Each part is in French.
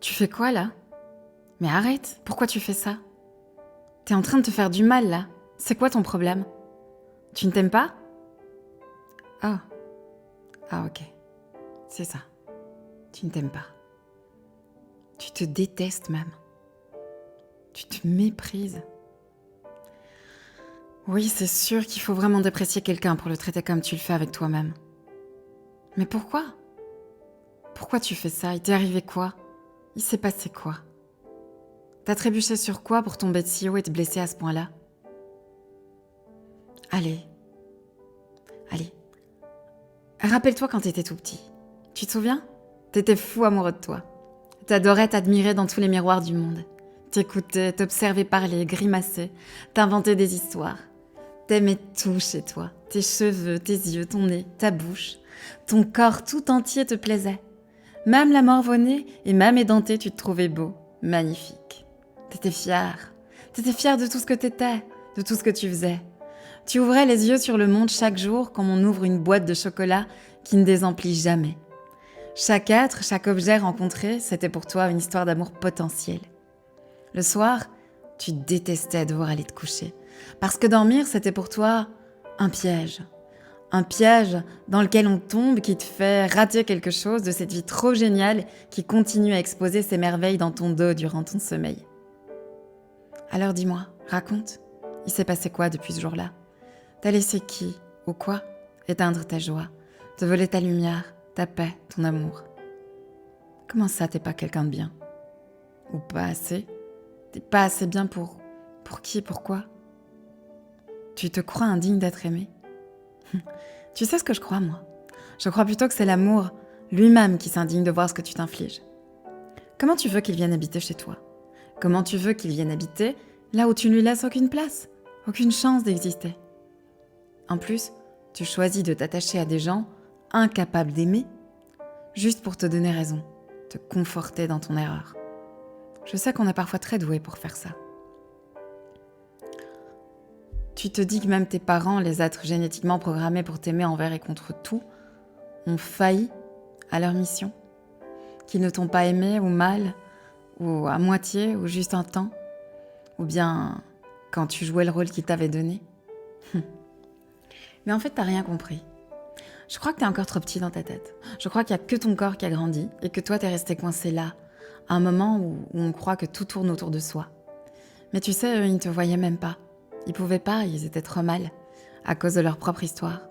Tu fais quoi là? Mais arrête, pourquoi tu fais ça? T'es en train de te faire du mal là. C'est quoi ton problème? Tu ne t'aimes pas? Ah, ok. C'est ça. Tu ne t'aimes pas. Tu te détestes même. Tu te méprises. Oui, c'est sûr qu'il faut vraiment déprécier quelqu'un pour le traiter comme tu le fais avec toi-même. Mais pourquoi? Pourquoi tu fais ça? Il t'est arrivé quoi? Il s'est passé quoi? T'as trébuché sur quoi pour tomber de si haut et te blesser à ce point-là? Allez. Rappelle-toi quand t'étais tout petit. Tu te souviens? T'étais fou amoureux de toi. T'adorais t'admirer dans tous les miroirs du monde. T'écoutais, t'observais parler, grimacer, t'inventais des histoires. T'aimais tout chez toi. Tes cheveux, tes yeux, ton nez, ta bouche. Ton corps tout entier te plaisait. Même la morve-au-nez et même édenté, tu te trouvais beau, magnifique. T'étais fière. T'étais fière de tout ce que t'étais, de tout ce que tu faisais. Tu ouvrais les yeux sur le monde chaque jour comme on ouvre une boîte de chocolat qui ne désemplit jamais. Chaque être, chaque objet rencontré, c'était pour toi une histoire d'amour potentiel. Le soir, tu détestais devoir aller te coucher. Parce que dormir, c'était pour toi un piège. Un piège dans lequel on tombe, qui te fait rater quelque chose de cette vie trop géniale qui continue à exposer ses merveilles dans ton dos durant ton sommeil. Alors dis-moi, raconte, il s'est passé quoi depuis ce jour-là? T'as laissé qui ou quoi éteindre ta joie, te voler ta lumière, ta paix, ton amour? Comment ça, t'es pas quelqu'un de bien? Ou pas assez? T'es pas assez bien pour qui, pourquoi? Tu te crois indigne d'être aimé? Tu sais ce que je crois, moi? Je crois plutôt que c'est l'amour lui-même qui s'indigne de voir ce que tu t'infliges. Comment tu veux qu'il vienne habiter chez toi? Comment tu veux qu'il vienne habiter là où tu ne lui laisses aucune place, aucune chance d'exister? En plus, tu choisis de t'attacher à des gens incapables d'aimer, juste pour te donner raison, te conforter dans ton erreur. Je sais qu'on est parfois très doués pour faire ça. Tu te dis que même tes parents, les êtres génétiquement programmés pour t'aimer envers et contre tout, ont failli à leur mission, qu'ils ne t'ont pas aimé ou mal, ou à moitié, ou juste un temps, ou bien quand tu jouais le rôle qu'ils t'avaient donné. Mais en fait, t'as rien compris. Je crois que t'es encore trop petit dans ta tête. Je crois qu'il n'y a que ton corps qui a grandi et que toi, t'es resté coincé là, à un moment où on croit que tout tourne autour de soi. Mais tu sais, eux, ils ne te voyaient même pas. Ils pouvaient pas, ils étaient trop mal, à cause de leur propre histoire.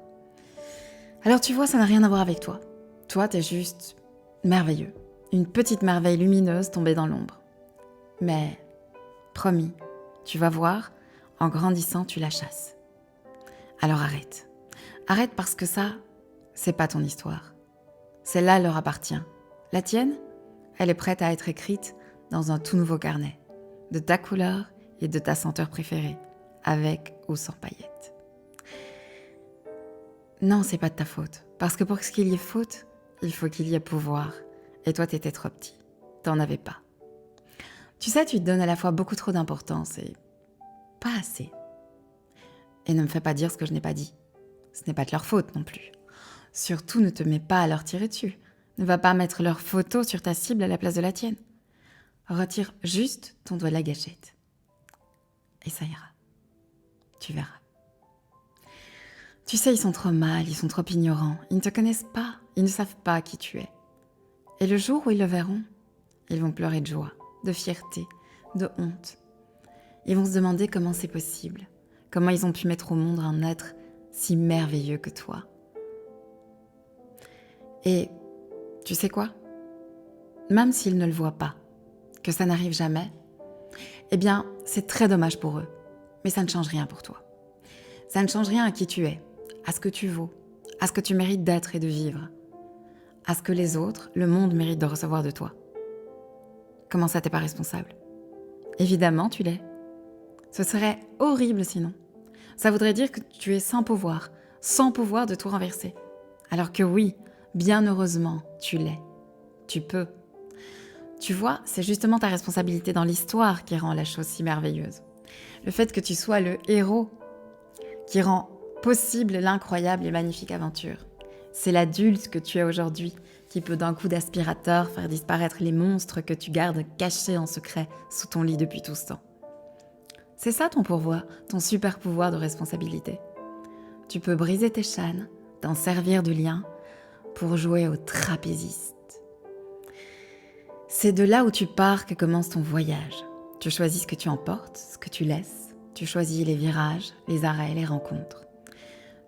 Alors tu vois, ça n'a rien à voir avec toi. Toi, t'es juste merveilleux. Une petite merveille lumineuse tombée dans l'ombre. Mais, promis, tu vas voir, en grandissant, tu la chasses. Alors arrête. Arrête parce que ça, c'est pas ton histoire. Celle-là leur appartient. La tienne, elle est prête à être écrite dans un tout nouveau carnet, de ta couleur et de ta senteur préférée, avec ou sans paillettes. Non, c'est pas de ta faute, parce que pour qu'il y ait faute, il faut qu'il y ait pouvoir. Et toi, t'étais trop petit, t'en avais pas. Tu sais, tu te donnes à la fois beaucoup trop d'importance et pas assez. Et ne me fais pas dire ce que je n'ai pas dit. Ce n'est pas de leur faute non plus. Surtout, ne te mets pas à leur tirer dessus. Ne va pas mettre leur photo sur ta cible à la place de la tienne. Retire juste ton doigt de la gâchette. Et ça ira. Tu verras. Tu sais, ils sont trop mal, ils sont trop ignorants. Ils ne te connaissent pas, ils ne savent pas qui tu es. Et le jour où ils le verront, ils vont pleurer de joie, de fierté, de honte. Ils vont se demander comment c'est possible, comment ils ont pu mettre au monde un être si merveilleux que toi. Et tu sais quoi? Même s'ils ne le voient pas, que ça n'arrive jamais, eh bien, c'est très dommage pour eux. Mais ça ne change rien pour toi. Ça ne change rien à qui tu es, à ce que tu vaux, à ce que tu mérites d'être et de vivre, à ce que les autres, le monde mérite de recevoir de toi. Comment ça, t'es pas responsable? Évidemment, tu l'es. Ce serait horrible sinon. Ça voudrait dire que tu es sans pouvoir de tout renverser. Alors que oui, bien heureusement, tu l'es. Tu peux. Tu vois, c'est justement ta responsabilité dans l'histoire qui rend la chose si merveilleuse. Le fait que tu sois le héros qui rend possible l'incroyable et magnifique aventure. C'est l'adulte que tu es aujourd'hui qui peut d'un coup d'aspirateur faire disparaître les monstres que tu gardes cachés en secret sous ton lit depuis tout ce temps. C'est ça ton pourvoi, ton super pouvoir de responsabilité. Tu peux briser tes chaînes, t'en servir de lien pour jouer au trapéziste. C'est de là où tu pars que commence ton voyage. Tu choisis ce que tu emportes, ce que tu laisses. Tu choisis les virages, les arrêts, les rencontres.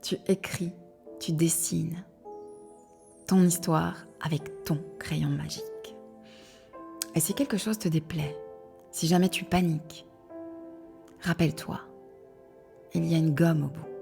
Tu écris, tu dessines ton histoire avec ton crayon magique. Et si quelque chose te déplaît, si jamais tu paniques, rappelle-toi, il y a une gomme au bout.